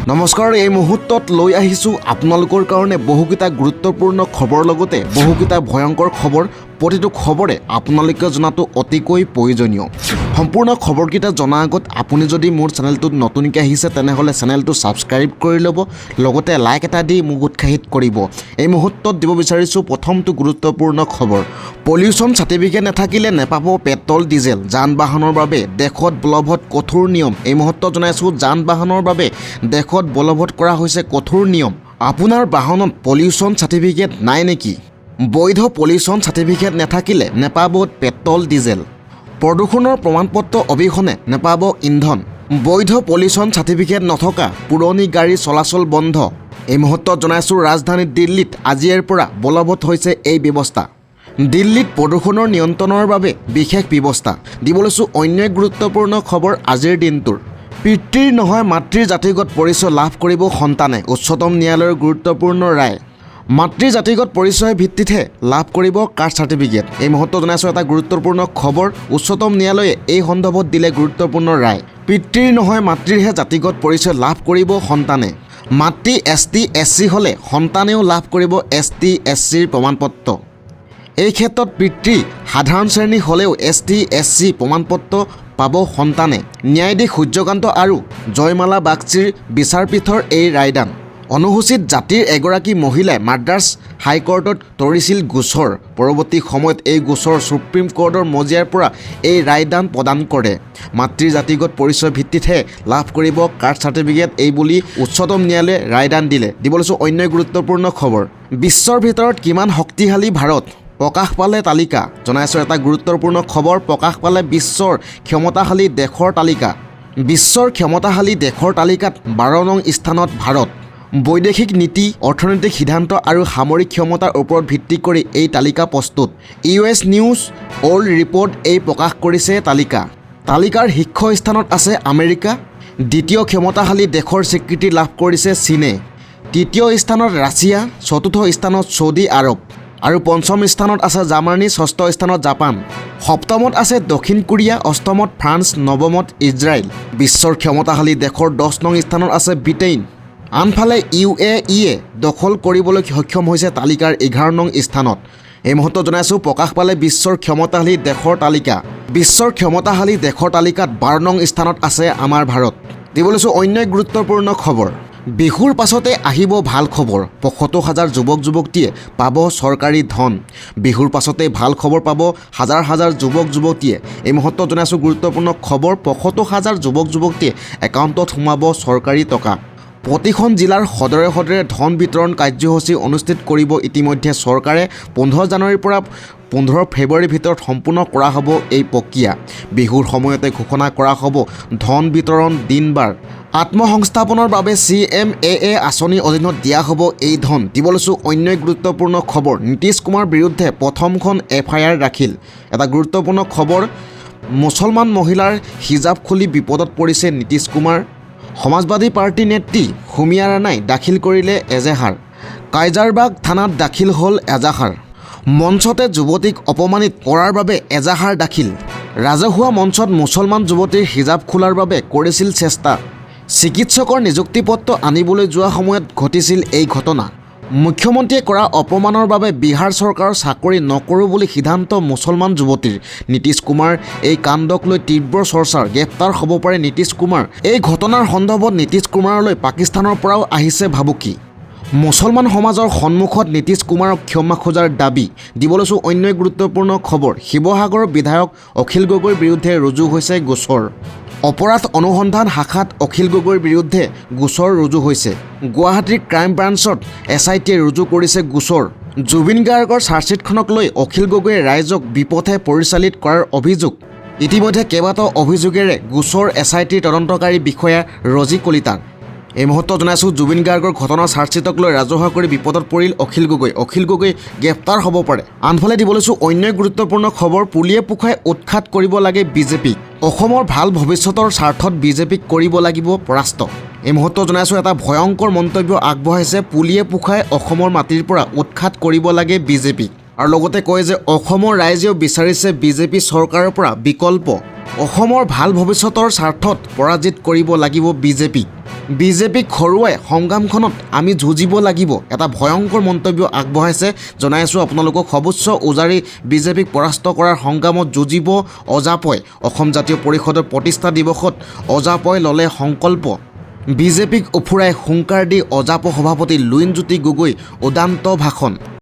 নমস্কাৰ, এই মুহূৰ্তত লৈ আহিছোঁ আপোনালোকৰ কাৰণে বহুকেইটা গুৰুত্বপূৰ্ণ খবৰ লগতে বহুকেইটা ভয়ংকৰ খবৰ। প্ৰতিটো খবৰে আপোনালোকে জনাটো অতিকৈ প্ৰয়োজনীয়। সম্পূৰ্ণ খবৰকেইটা জনাৰ আগত আপুনি যদি মোৰ চেনেলটোত নতুনকৈ আহিছে তেনেহ'লে চেনেলটো ছাবস্ক্ৰাইব কৰি ল'ব, লগতে লাইক এটা দি মোক উৎসাহিত কৰিব। এই মুহূৰ্তত দিব বিচাৰিছোঁ প্ৰথমটো গুৰুত্বপূৰ্ণ খবৰ। পলিউশ্যন চাৰ্টিফিকেট নাথাকিলে নেপাব পেট্ৰল ডিজেল। যান বাহনৰ বাবে দেশত বলবৎ কঠোৰ নিয়ম। এই মুহূৰ্তত জনাইছোঁ যান বাহনৰ বাবে দেশত বলবৎ কৰা হৈছে কঠোৰ নিয়ম। আপোনাৰ বাহনত পলিউশ্যন চাৰ্টিফিকেট নাই নেকি? বৈধ পলিউশ্যন চাৰ্টিফিকেট নাথাকিলে নেপাব পেট্ৰল ডিজেল। প্ৰদূষণৰ প্ৰমাণপত্ৰ অবিহনে নেপাব ইন্ধন। বৈধ পলিউশ্যন চাৰ্টিফিকেট নথকা পুৰণি গাড়ী চলাচল বন্ধ। এই মুহূৰ্তত জনাইছোঁ ৰাজধানী দিল্লীত আজিৰে পৰা বলবৎ হৈছে এই ব্যৱস্থা। দিল্লীত প্ৰদূষণৰ নিয়ন্ত্ৰণৰ বাবে বিশেষ ব্যৱস্থা। দিব লৈছোঁ অন্য এক গুৰুত্বপূৰ্ণ খবৰ আজিৰ দিনটোৰ। পিতৃৰ নহয় মাতৃৰ জাতিগত পৰিচয় লাভ কৰিব সন্তানে। উচ্চতম ন্যায়ালয়ৰ গুৰুত্বপূৰ্ণ ৰায়। মাতৃৰ জাতিগত পৰিচয়ৰ ভিত্তিতহে লাভ কৰিব কাষ্ট চাৰ্টিফিকেট। এই মুহূৰ্তত জনাইছোঁ এটা গুৰুত্বপূৰ্ণ খবৰ। উচ্চতম ন্যায়ালয়ে এই সন্দৰ্ভত দিলে গুৰুত্বপূৰ্ণ ৰায়। পিতৃৰ নহয় মাতৃৰহে জাতিগত পৰিচয় লাভ কৰিব সন্তানে। মাতৃ ST SC হ'লে সন্তানেও লাভ কৰিব ST SCৰ প্ৰমাণপত্ৰ। এই ক্ষেত্ৰত পিতৃ সাধাৰণ শ্ৰেণী হ'লেও ST SC প্ৰমাণপত্ৰ পাব সন্তানে। ন্যায়াধীশ সূৰ্যকান্ত আৰু জয়মালা বাগচীৰ বিচাৰপীঠৰ এই ৰায়দান। অনুসূচিত জাতিৰ এগৰাকী মহিলাই মাদ্ৰাছ হাইকোৰ্টত তৰিছিল গোচৰ। পৰৱৰ্তী সময়ত এই গোচৰ সুপ্ৰিম কোৰ্টৰ মজিয়াৰ পৰা এই ৰায়দান প্ৰদান কৰে। মাতৃৰ জাতিগত পৰিচয়ৰ ভিত্তিতহে লাভ কৰিব কাষ্ট চাৰ্টিফিকেট, এই বুলি উচ্চতম ন্যায়ালয়ে ৰায়দান দিলে। দিব লৈছোঁ অন্য গুৰুত্বপূৰ্ণ খবৰ। বিশ্বৰ ভিতৰত কিমান শক্তিশালী ভাৰত? প্ৰকাশ পালে তালিকা। জনাইছোঁ এটা গুৰুত্বপূৰ্ণ খবৰ। প্ৰকাশ পালে বিশ্বৰ ক্ষমতাশালী দেশৰ তালিকা। বিশ্বৰ ক্ষমতাশালী দেশৰ তালিকাত 12 নং স্থানত ভাৰত। বৈদেশিক নীতি, অৰ্থনৈতিক সিদ্ধান্ত আৰু সামৰিক ক্ষমতাৰ ওপৰত ভিত্তি কৰি এই তালিকা প্ৰস্তুত। US নিউজ অল্ড ৰিপৰ্ট এই প্ৰকাশ কৰিছে তালিকা। তালিকাৰ শীৰ্ষ স্থানত আছে আমেৰিকা। দ্বিতীয় ক্ষমতাশালী দেশৰ স্বীকৃতি লাভ কৰিছে চীনে। তৃতীয় স্থানত ৰাছিয়া। চতুৰ্থ স্থানত ছৌদি আৰৱ আৰু পঞ্চম স্থানত আছে জাৰ্মানী। ষষ্ঠ স্থানত জাপান। সপ্তমত আছে দক্ষিণ কোৰিয়া। অষ্টমত ফ্ৰান্স। নৱমত ইজৰাইল। বিশ্বৰ ক্ষমতাশালী দেশৰ 10 নং স্থানত আছে ব্ৰিটেইন। আনফালে UAE দখল কৰিবলৈ সক্ষম হৈছে তালিকাৰ 11 নং স্থানত। এই মুহূৰ্তত জনাইছোঁ প্ৰকাশ পালে বিশ্বৰ ক্ষমতাশালী দেশৰ তালিকা। বিশ্বৰ ক্ষমতাশালী দেশৰ তালিকাত 12 নং স্থানত আছে আমাৰ ভাৰত। দিব লৈছোঁ অন্য এক গুৰুত্বপূৰ্ণ খবৰ। বিহুৰ পাছতে আহিব ভাল খবৰ। ৭৫,000 যুৱক যুৱতীয়ে পাব চৰকাৰী ধন। বিহুৰ পাছতে ভাল খবৰ পাব হাজাৰ হাজাৰ যুৱক যুৱতীয়ে। এই মুহূৰ্তত জনাইছোঁ গুৰুত্বপূৰ্ণ খবৰ। ৭৫,000 যুৱক যুৱতীয়ে একাউণ্টত সোমাব চৰকাৰী টকা। প্ৰতিখন জিলাৰ সদৰে সদৰে ধন বিতৰণ কাৰ্যসূচী অনুষ্ঠিত কৰিব ইতিমধ্যে চৰকাৰে। 15 জানুৱাৰীৰ পৰা 15 ফেব্ৰুৱাৰীৰ ভিতৰত সম্পূৰ্ণ কৰা হ'ব এই প্ৰক্ৰিয়া। বিহুৰ সময়তে ঘোষণা কৰা হ'ব ধন বিতৰণ দিনবাৰ। আত্মসংস্থাপনৰ বাবে CMAA আঁচনিৰ অধীনত দিয়া হ'ব এই ধন। দিব লৈছোঁ অন্য এক গুৰুত্বপূৰ্ণ খবৰ। নীতিশ কুমাৰ বিৰুদ্ধে প্ৰথমখন FIR দাখিল। এটা গুৰুত্বপূৰ্ণ খবৰ। মুছলমান মহিলাৰ হিজাব খুলি বিপদত পৰিছে নীতিশ কুমাৰ। সমাজবাদী পাৰ্টীৰ নেত্ৰী সুমিয়া ৰাণাই দাখিল কৰিলে এজাহাৰ। কাইজাৰবাগ থানাত দাখিল হ'ল এজাহাৰ। মঞ্চতে যুৱতীক অপমানিত কৰাৰ বাবে এজাহাৰ দাখিল। ৰাজহুৱা মঞ্চত মুছলমান যুৱতীৰ হিজাব খোলাৰ বাবে কৰিছিল চেষ্টা। চিকিৎসকৰ নিযুক্তিপত্ৰ আনিবলৈ যোৱা সময়ত ঘটিছিল এই ঘটনা। মুখ্যমন্ত্ৰীয়ে কৰা অপমানৰ বাবে বিহাৰ চৰকাৰৰ চাকৰি নকৰোঁ বুলি সিদ্ধান্ত মুছলমান যুৱতীৰ। নীতিশ কুমাৰ এই কাণ্ডক লৈ তীব্ৰ চৰ্চাৰ। গ্ৰেপ্তাৰ হ'ব পাৰে নীতিশ কুমাৰ। এই ঘটনাৰ সন্দৰ্ভত নীতিশ কুমাৰলৈ পাকিস্তানৰ পৰাও আহিছে ভাবুকি। মুছলমান সমাজৰ সন্মুখত নীতিশ কুমাৰক ক্ষমা খোজাৰ দাবী। দিব লৈছোঁ অন্য এক গুৰুত্বপূৰ্ণ খবৰ। শিৱসাগৰৰ বিধায়ক অখিল গগৈৰ বিৰুদ্ধে ৰুজু হৈছে গোচৰ। অপৰাধ অনুসন্ধান শাখাত অখিল গগৈৰ বিৰুদ্ধে গোচৰ ৰুজু হৈছে। গুৱাহাটীৰ ক্ৰাইম ব্ৰাঞ্চত SITয়ে ৰুজু কৰিছে গোচৰ। জুবিন গাৰ্গৰ চাৰ্জশ্বিটখনক লৈ অখিল গগৈয়ে ৰাইজক বিপথে পৰিচালিত কৰাৰ অভিযোগ। ইতিমধ্যে কেইবাটাও অভিযোগেৰে গোচৰ SITৰ তদন্তকাৰী বিষয়া ৰজি কলিতাৰ। এই মুহূৰ্তত জনাইছোঁ জুবিন গাৰ্গৰ ঘটনাৰ চাৰ্জশ্বিটক লৈ ৰাজহুৱা কৰি বিপদত পৰিল অখিল গগৈ। অখিল গগৈ গ্ৰেপ্তাৰ হ'ব পাৰে। আনফালে দিব লৈছোঁ অন্য গুৰুত্বপূৰ্ণ খবৰ। পুলিয়ে পোখাই উৎখাত কৰিব লাগে BJPক। অসমৰ ভাল ভৱিষ্যতৰ স্বাৰ্থত BJPক কৰিব লাগিব পৰাস্ত। এই মুহূৰ্তত জনাইছোঁ এটা ভয়ংকৰ মন্তব্য আগবঢ়াইছে। পুলিয়ে পোখাই অসমৰ মাটিৰ পৰা উৎখাত কৰিব লাগে BJPক। আৰু লগতে কয় যে অসমৰ ৰাইজেও বিচাৰিছে BJP চৰকাৰৰ পৰা বিকল্প। অসমৰ ভাল ভৱিষ্যতৰ স্বাৰ্থত পৰাজিত কৰিব লাগিব বিজেপিক। বিজেপিক হৰুৱাই সংগ্ৰামখনত আমি যুঁজিব লাগিব, এটা ভয়ংকৰ মন্তব্য আগবঢ়াইছে। জনাই আছোঁ আপোনালোকক, সৰ্বোচ্চ উজাৰি বিজেপিক পৰাস্ত কৰাৰ সংগ্ৰামত যুঁজিব অজাপই। অসম জাতীয় পৰিষদৰ প্ৰতিষ্ঠা দিৱসত অজাপই ল'লে সংকল্প। বিজেপিক উফুৰাই হুংকাৰ দি অজাপ সভাপতি লুইনজ্যোতি গগৈ উদান্ত ভাষণ।